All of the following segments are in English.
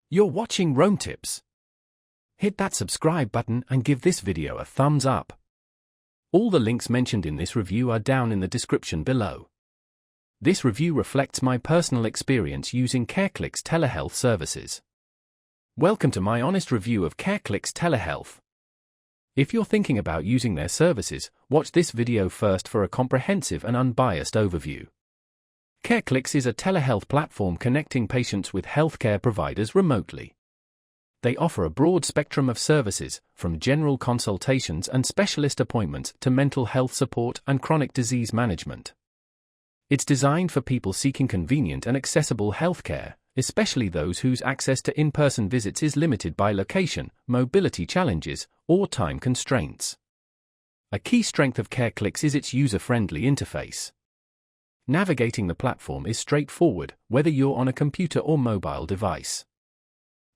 You're watching Rome Tips. Hit that subscribe button and give this video a thumbs up. All the links mentioned in this review are down in the description below. This review reflects my personal experience using CareClix telehealth services. Welcome to my honest review of CareClix telehealth. If you're thinking about using their services, watch this video first for a comprehensive and unbiased overview. CareClix is a telehealth platform connecting patients with healthcare providers remotely. They offer a broad spectrum of services, from general consultations and specialist appointments to mental health support and chronic disease management. It's designed for people seeking convenient and accessible healthcare, especially those whose access to in-person visits is limited by location, mobility challenges, or time constraints. A key strength of CareClix is its user-friendly interface. Navigating the platform is straightforward, whether you're on a computer or mobile device.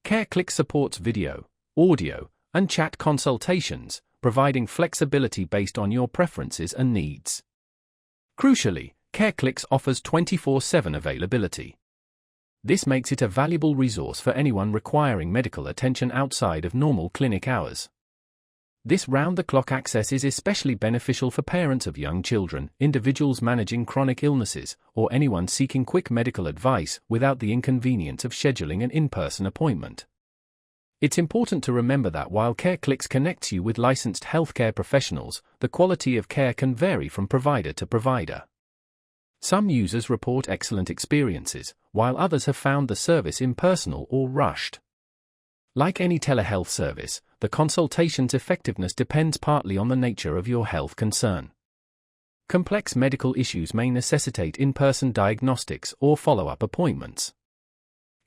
CareClix supports video, audio, and chat consultations, providing flexibility based on your preferences and needs. Crucially, CareClix offers 24/7 availability. This makes it a valuable resource for anyone requiring medical attention outside of normal clinic hours. This round-the-clock access is especially beneficial for parents of young children, individuals managing chronic illnesses, or anyone seeking quick medical advice without the inconvenience of scheduling an in-person appointment. It's important to remember that while CareClix connects you with licensed healthcare professionals, the quality of care can vary from provider to provider. Some users report excellent experiences, while others have found the service impersonal or rushed. Like any telehealth service, the consultation's effectiveness depends partly on the nature of your health concern. Complex medical issues may necessitate in-person diagnostics or follow-up appointments.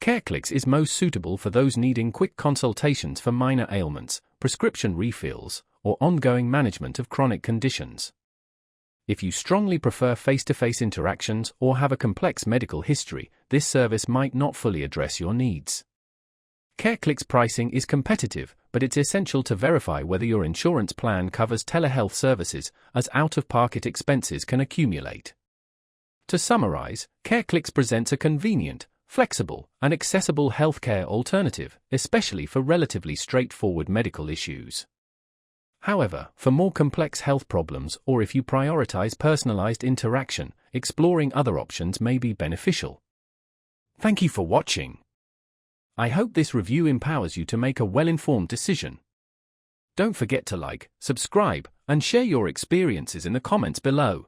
CareClix is most suitable for those needing quick consultations for minor ailments, prescription refills, or ongoing management of chronic conditions. If you strongly prefer face-to-face interactions or have a complex medical history, this service might not fully address your needs. CareClix pricing is competitive, but it's essential to verify whether your insurance plan covers telehealth services, as out-of-pocket expenses can accumulate. To summarize, CareClix presents a convenient, flexible, and accessible healthcare alternative, especially for relatively straightforward medical issues. However, for more complex health problems or if you prioritize personalized interaction, exploring other options may be beneficial. Thank you for watching. I hope this review empowers you to make a well-informed decision. Don't forget to like, subscribe, and share your experiences in the comments below.